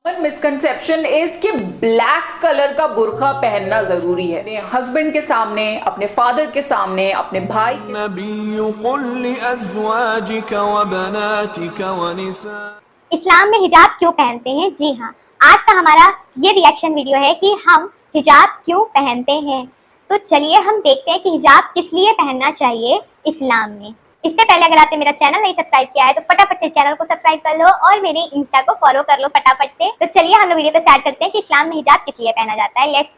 Misconception is कि black colour का बुर्का पहनना जरूरी है अपने हस्बैंड के सामने, अपने फादर के सामने, अपने भाई के इस्लाम में हिजाब क्यों पहनते हैं? जी हाँ, आज का हमारा ये रिएक्शन वीडियो है कि हम हिजाब क्यों पहनते हैं। तो चलिए हम देखते हैं कि हिजाब किस लिए पहनना चाहिए इस्लाम में। इससे पहले अगर आपने मेरा चैनल नहीं सब्सक्राइब किया है तो फटाफट से चैनल को सब्सक्राइब कर लो और मेरे इंस्टा को फॉलो कर लो फटाफट से। तो चलिए हम लोग वीडियो को स्टार्ट करते हैं कि इस्लाम में हिजाब किस लिए पहना जाता है। लेट्स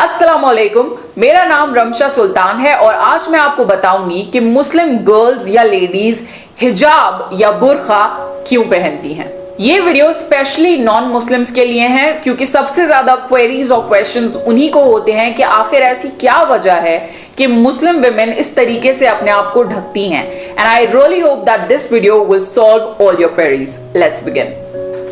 अस्सलामुअलैकुम, मेरा नाम रमशा सुल्तान है और आज मैं आपको बताऊंगी कि मुस्लिम गर्ल्स या लेडीज हिजाब या बुर्का क्यों पहनती हैं। ये वीडियो स्पेशली नॉन मुस्लिम्स के लिए है क्योंकि सबसे ज्यादा क्वेरीज और क्वेश्चंस उन्हीं को होते हैं कि आखिर ऐसी क्या वजह है कि मुस्लिम विमेन इस तरीके से अपने आप को ढकती हैं। And I really hope that this video will solve all your queries. Let's begin.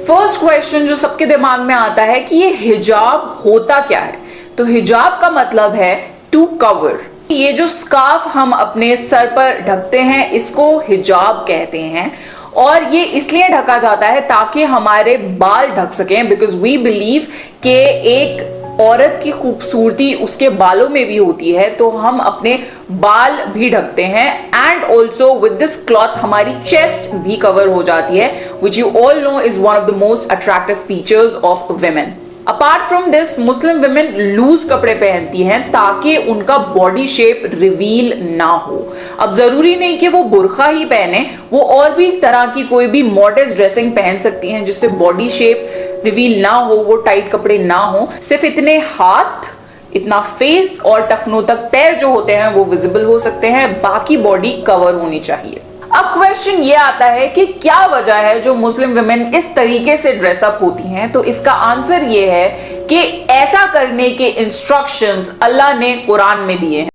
First question जो सबके दिमाग में आता है कि ये हिजाब होता क्या है। तो हिजाब का मतलब है टू कवर। ये जो स्कार्फ हम अपने सर पर ढकते हैं इसको हिजाब कहते हैं और ये इसलिए ढका जाता है ताकि हमारे बाल ढक सकें, बिकॉज वी बिलीव कि एक औरत की खूबसूरती उसके बालों में भी होती है, तो हम अपने बाल भी ढकते हैं। And also with this cloth हमारी चेस्ट भी कवर हो जाती है, which you all know is one of the most attractive features of women. Apart from this Muslim women loose कपड़े पहनती हैं ताकि उनका बॉडी शेप रिवील ना हो। अब जरूरी नहीं कि वो बुर्का ही पहने, वो और भी तरह की कोई भी मॉडेस्ट ड्रेसिंग पहन सकती हैं जिससे बॉडी शेप रिवील ना हो, वो टाइट कपड़े ना हो। सिर्फ इतने हाथ, इतना फेस और टखनों तक पैर जो होते हैं वो विजिबल हो सकते हैं, बाकी बॉडी कवर होनी चाहिए। अब क्वेश्चन ये आता है कि क्या वजह है जो मुस्लिम विमेन इस तरीके से ड्रेसअप होती हैं। तो इसका आंसर ये है कि ऐसा करने के इंस्ट्रक्शंस अल्लाह ने कुरान में दिए हैं।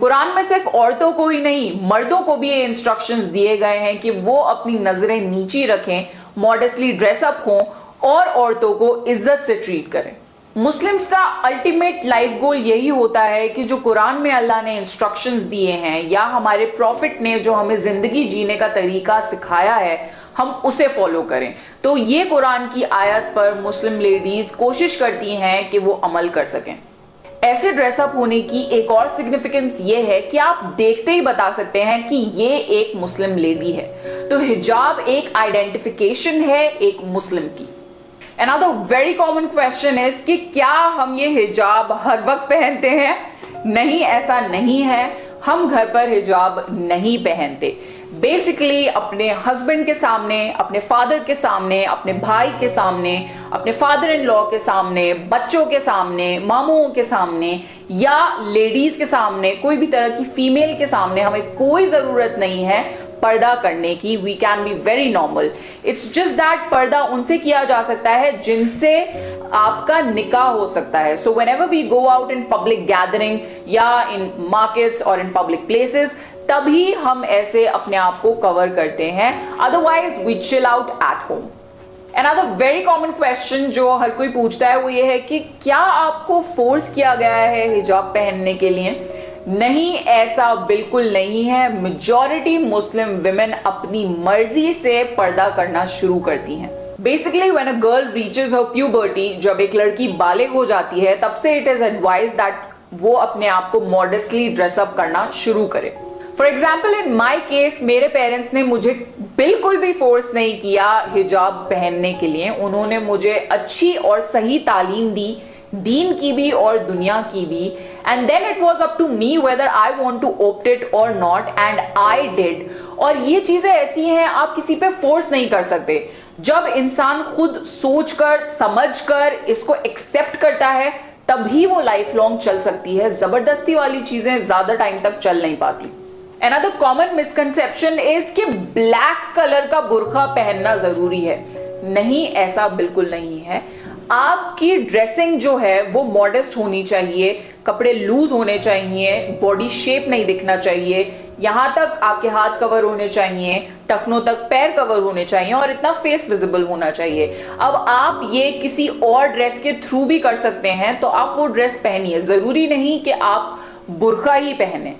कुरान में सिर्फ औरतों को ही नहीं मर्दों को भी ये इंस्ट्रक्शंस दिए गए हैं कि वो अपनी नजरें नीची रखें, मॉडेस्टली ड्रेसअप हों और औरतों को इज्जत से ट्रीट करें। मुस्लिम्स का अल्टीमेट लाइफ गोल यही होता है कि जो कुरान में अल्लाह ने इंस्ट्रक्शंस दिए हैं या हमारे प्रॉफिट ने जो हमें जिंदगी जीने का तरीका सिखाया है हम उसे फॉलो करें। तो ये कुरान की आयत पर मुस्लिम लेडीज कोशिश करती हैं कि वो अमल कर सकें। ऐसे ड्रेसअप होने की एक और सिग्निफिकेंस ये है कि आप देखते ही बता सकते हैं कि ये एक मुस्लिम लेडी है। तो हिजाब एक आइडेंटिफिकेशन है एक मुस्लिम की। Another very common question is कि क्या हम ये हिजाब हर वक्त पहनते हैं? नहीं, ऐसा नहीं है। हम घर पर हिजाब नहीं पहनते। बेसिकली अपने हस्बैंड के सामने, अपने फादर के सामने, अपने भाई के सामने, अपने फादर इन लॉ के सामने, बच्चों के सामने, मामूओं के सामने या लेडीज के सामने, कोई भी तरह की फीमेल के सामने हमें कोई जरूरत नहीं है पर्दा करने की। We can be very normal. It's just that पर्दा उनसे किया जा सकता है जिनसे आपका निकाह हो सकता है। So whenever we go out in public gathering या इन मार्केट्स और इन पब्लिक प्लेसेस तभी हम ऐसे अपने आप को कवर करते हैं, otherwise we chill out at home. Another very common question जो हर कोई पूछता है वो ये है कि क्या आपको फोर्स किया गया है हिजाब पहनने के लिए? नहीं, ऐसा बिल्कुल नहीं है। मेजॉरिटी मुस्लिम विमेन अपनी मर्जी से पर्दा करना शुरू करती हैं। Basically when a girl reaches her puberty, जब एक लड़की बालिग हो जाती है तब से इट इज एडवाइज दैट वो अपने आप को मॉडेस्टली ड्रेसअप करना शुरू करे। For example in my case मेरे पेरेंट्स ने मुझे बिल्कुल भी फोर्स नहीं किया हिजाब पहनने के लिए। उन्होंने मुझे अच्छी और सही तालीम दी दीन की भी और दुनिया की भी, and then it was up to me whether I want to opt it और नॉट, एंड आई डिड। और ये चीजें ऐसी हैं आप किसी पे फोर्स नहीं कर सकते। जब इंसान खुद सोचकर समझकर इसको एक्सेप्ट करता है तभी वो लाइफ लॉन्ग चल सकती है। जबरदस्ती वाली चीजें ज्यादा टाइम तक चल नहीं पाती। Another common misconception is कि ब्लैक कलर का बुर्का पहनना जरूरी है। नहीं, ऐसा बिल्कुल नहीं है। आपकी ड्रेसिंग जो है वो मॉडेस्ट होनी चाहिए, कपड़े लूज होने चाहिए, बॉडी शेप नहीं दिखना चाहिए, यहां तक आपके हाथ कवर होने चाहिए, टखनों तक पैर कवर होने चाहिए और इतना फेस विजिबल होना चाहिए। अब आप ये किसी और ड्रेस के थ्रू भी कर सकते हैं तो आप वो ड्रेस पहनिए, जरूरी नहीं कि आप बुर्का ही पहने।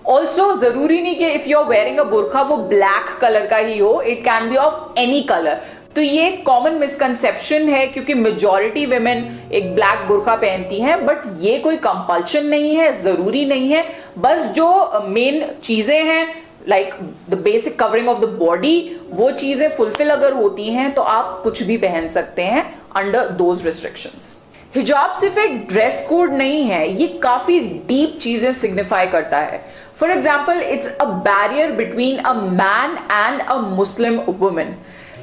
ऑल्सो जरूरी नहीं कि if you are wearing a बुर्का वो ब्लैक कलर का ही हो, it can be of any colour. तो ये कॉमन मिसकंसेप्शन है क्योंकि मेजॉरिटी विमेन एक ब्लैक बुर्का पहनती हैं, बट ये कोई कंपल्शन नहीं है, जरूरी नहीं है। बस जो मेन चीजें हैं like the basic covering of the body, वो चीजें फुलफिल अगर होती हैं तो आप कुछ भी पहन सकते हैं अंडर दोज रिस्ट्रिक्शंस। हिजाब सिर्फ एक ड्रेस कोड नहीं है, ये काफी डीप चीजें सिग्निफाई करता है। For example, it's a barrier between a man and a Muslim women.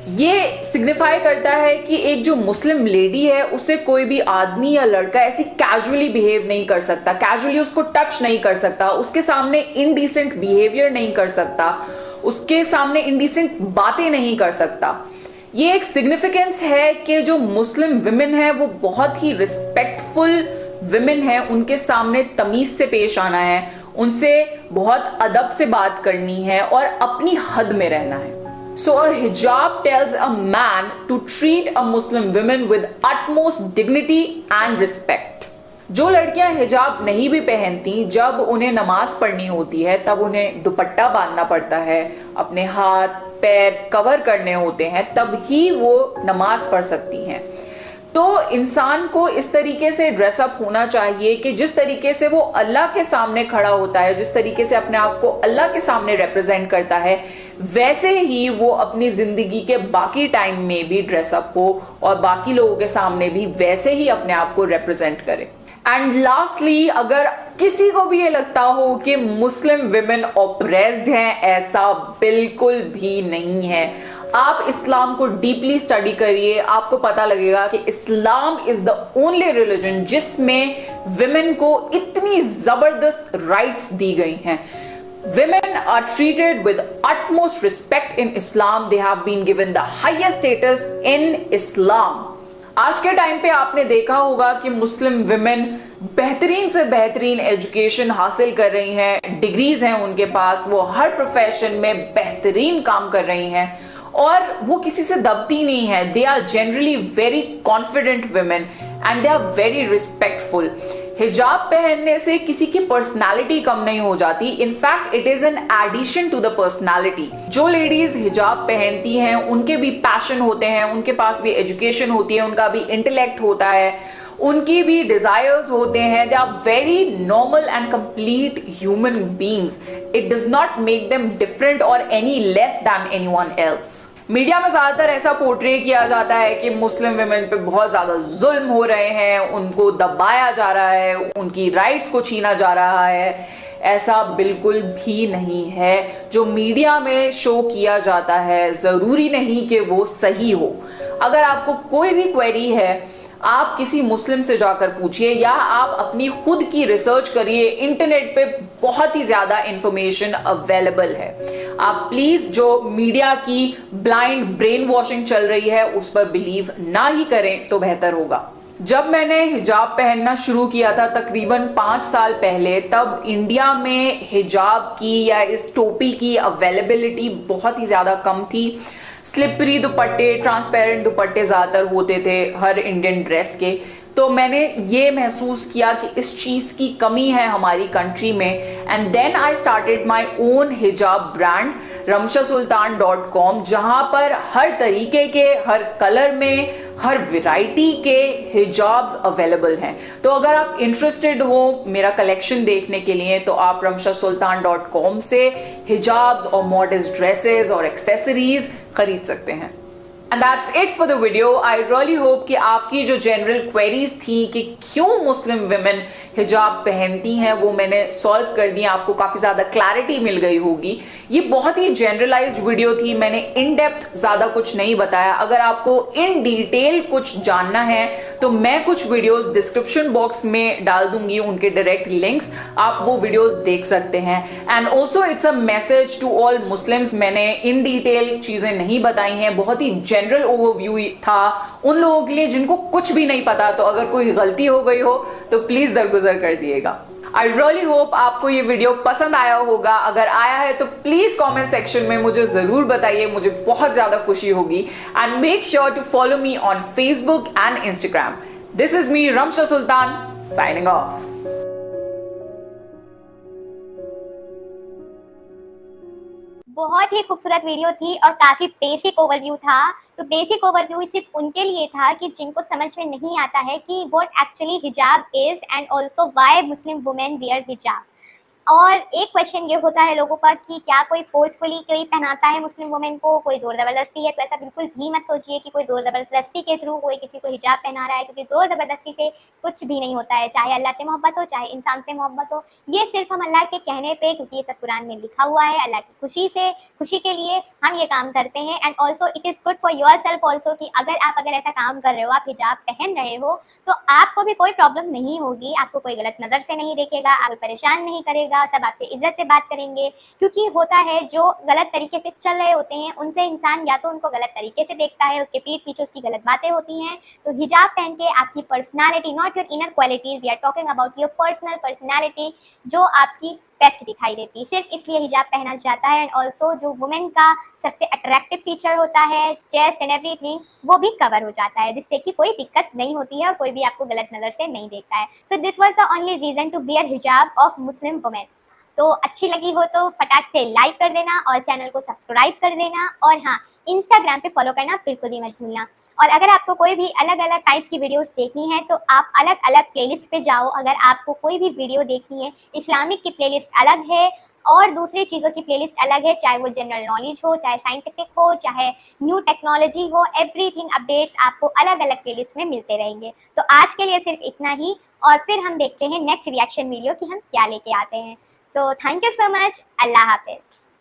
ये सिग्निफाई करता है कि एक जो मुस्लिम लेडी है उसे कोई भी आदमी या लड़का ऐसी कैजुअली बिहेव नहीं कर सकता, कैजुअली उसको टच नहीं कर सकता, उसके सामने इनडिसेंट बिहेवियर नहीं कर सकता, उसके सामने इनडिसेंट बातें नहीं कर सकता। ये एक सिग्निफिकेंस है कि जो मुस्लिम विमेन है वो बहुत ही रिस्पेक्टफुल विमेन है, उनके सामने तमीज से पेश आना है, उनसे बहुत अदब से बात करनी है और अपनी हद में रहना है। So a hijab tells a man to treat a Muslim woman with utmost dignity and respect. जो लड़कियां हिजाब नहीं भी पहनती, जब उन्हें नमाज पढ़नी होती है तब उन्हें दुपट्टा बांधना पड़ता है, अपने हाथ पैर कवर करने होते हैं, तब ही वो नमाज पढ़ सकती हैं। तो इंसान को इस तरीके से ड्रेसअप होना चाहिए कि जिस तरीके से वो अल्लाह के सामने खड़ा होता है, जिस तरीके से अपने आप को अल्लाह के सामने रिप्रेजेंट करता है, वैसे ही वो अपनी जिंदगी के बाकी टाइम में भी ड्रेसअप हो और बाकी लोगों के सामने भी वैसे ही अपने आप को रिप्रेजेंट करे। एंड लास्टली, अगर किसी को भी ये लगता हो कि मुस्लिम विमेन ऑप्रेस्ड हैं, ऐसा बिल्कुल भी नहीं है। आप इस्लाम को डीपली स्टडी करिए, आपको पता लगेगा कि Islam is the only religion जिसमें विमेन को इतनी जबरदस्त राइट्स दी गई हैं। Women are treated with utmost respect in Islam. They have been given the highest status in Islam. आज के टाइम पे आपने देखा होगा कि मुस्लिम विमेन बेहतरीन से बेहतरीन एजुकेशन हासिल कर रही हैं, डिग्रीज हैं उनके पास, वो हर प्रोफेशन में बेहतरीन काम कर रही हैं और वो किसी से दबती नहीं है। They are generally very confident women and they are very respectful. हिजाब पहनने से किसी की पर्सनालिटी कम नहीं हो जाती, in fact it is an addition to the personality. जो लेडीज हिजाब पहनती हैं उनके भी पैशन होते हैं, उनके पास भी एजुकेशन होती है, उनका भी इंटेलेक्ट होता है, उनकी भी डिजायर्स होते हैं। They are very normal and complete human beings. It does not make them different or any less than anyone else. Media में ज्यादातर ऐसा पोर्ट्रे किया जाता है कि मुस्लिम विमेन पे बहुत ज्यादा जुल्म हो रहे हैं, उनको दबाया जा रहा है, उनकी राइट्स को छीना जा रहा है। ऐसा बिल्कुल भी नहीं है। जो मीडिया में शो किया जाता है जरूरी नहीं कि वो सही हो। अगर आपको कोई भी क्वेरी है, आप किसी मुस्लिम से जाकर पूछिए या आप अपनी खुद की रिसर्च करिए। इंटरनेट पे बहुत ही ज्यादा इंफॉर्मेशन अवेलेबल है। आप प्लीज जो मीडिया की ब्लाइंड ब्रेन वॉशिंग चल रही है उस पर बिलीव ना ही करें तो बेहतर होगा। जब मैंने हिजाब पहनना शुरू किया था तकरीबन 5 साल पहले, तब इंडिया में हिजाब की या इस टोपी की अवेलेबिलिटी बहुत ही ज्यादा कम थी। स्लिपरी दुपट्टे, ट्रांसपेरेंट दुपट्टे ज्यादातर होते थे हर इंडियन ड्रेस के। तो मैंने ये महसूस किया कि इस चीज की कमी है हमारी कंट्री में, and then I started my own हिजाब ब्रांड ramshasultan.com, जहां पर हर तरीके के, हर कलर में, हर वैरायटी के हिजाब्स अवेलेबल हैं। तो अगर आप इंटरेस्टेड हो मेरा कलेक्शन देखने के लिए तो आप ramshasultan.com से हिजाब्स और मॉडेस्ट ड्रेसेस और एक्सेसरीज खरीद सकते हैं। And that's it for the video. I really hope कि आपकी जो जनरल क्वेरीज थी कि क्यों मुस्लिम विमेन हिजाब पहनती हैं वो मैंने सॉल्व कर दिया, आपको काफी ज्यादा क्लैरिटी मिल गई होगी। ये बहुत ही जनरलाइज्ड वीडियो थी, मैंने इन डेप्थ ज्यादा कुछ नहीं बताया। अगर आपको इन डिटेल कुछ जानना है तो मैं कुछ वीडियोस डिस्क्रिप्शन बॉक्स में डाल दूंगी, उनके डायरेक्ट लिंक्स, आप वो वीडियोस देख सकते हैं। And also it's a message to all Muslims, मैंने इन डिटेल चीजें नहीं बताई हैं, बहुत ही जनरल ओवरव्यू था उन लोगों के लिए जिनको कुछ भी नहीं पता। तो अगर कोई गलती हो गई हो तो प्लीज दरगुजर कर दिएगा। आई रियली होप आपको ये वीडियो पसंद आया होगा। अगर आया है तो प्लीज कमेंट सेक्शन में मुझे जरूर बताइए, मुझे बहुत ज्यादा खुशी होगी। And make sure to follow me on Facebook and Instagram. This is me Ramsha Sultan signing off. बहुत ही खूबसूरत वीडियो थी और काफी बेसिक ओवरव्यू था। तो बेसिक ओवरव्यू सिर्फ उनके लिए था कि जिनको समझ में नहीं आता है कि व्हाट एक्चुअली हिजाब is and also why Muslim women wear हिजाब। और एक क्वेश्चन ये होता है लोगों का कि क्या कोई फोर्सफुली कोई पहनाता है मुस्लिम वुमेन को, कोई जोर जबरदस्ती है। तो ऐसा बिल्कुल भी मत सोचिए कि कोई जोर जबरदस्ती के थ्रू कोई किसी को हिजाब पहना रहा है, क्योंकि जोर जबरदस्ती से कुछ भी नहीं होता है। चाहे अल्लाह से मोहब्बत हो, चाहे इंसान से मोहब्बत हो, ये सिर्फ हम अल्लाह के कहने पे, क्योंकि ये सब कुरान में लिखा हुआ है, अल्लाह की खुशी के लिए हम ये काम करते हैं। And also it is good for your self also कि अगर ऐसा काम कर रहे हो, आप हिजाब पहन रहे हो, तो आपको भी कोई प्रॉब्लम नहीं होगी, आपको कोई गलत नजर से नहीं देखेगा, आपको परेशान नहीं करेगा, सब आपसे इज्जत से बात करेंगे। क्योंकि होता है जो गलत तरीके से चल रहे होते हैं उनसे इंसान या तो उनको गलत तरीके से देखता है, उसके पीठ पीछे उसकी गलत बातें होती हैं। तो हिजाब पहन के आपकी personality, not your inner qualities, we are talking about your personal personality, जो आपकी बेस्ट दिखाई देती है, सिर्फ इसलिए हिजाब पहना जाता है। एंड ऑल्सो जो वुमेन का सबसे अट्रैक्टिव फीचर होता है, चेस्ट एंड एवरीथिंग, वो भी कवर हो जाता है, जिससे कि कोई दिक्कत नहीं होती है और कोई भी आपको गलत नजर से नहीं देखता है। So this was the only reason to wear हिजाब ऑफ मुस्लिम वुमेन। तो अच्छी लगी हो तो फटाक से लाइक कर देना और चैनल को सब्सक्राइब कर देना। और हाँ, इंस्टाग्राम पे फॉलो करना बिल्कुल भी मत भूलना। और अगर आपको कोई भी अलग अलग टाइप की वीडियोस देखनी है तो आप अलग अलग प्लेलिस्ट पे जाओ। अगर आपको कोई भी वीडियो देखनी है, इस्लामिक की प्लेलिस्ट अलग है और दूसरी चीज़ों की प्लेलिस्ट अलग है, चाहे वो जनरल नॉलेज हो, चाहे साइंटिफिक हो, चाहे न्यू टेक्नोलॉजी हो, एवरीथिंग अपडेट्स आपको अलग अलग प्लेलिस्ट में मिलते रहेंगे। तो आज के लिए सिर्फ इतना ही, और फिर हम देखते हैं नेक्स्ट रिएक्शन वीडियो कि हम क्या लेके आते हैं। तो thank you so much, Allah Hafiz.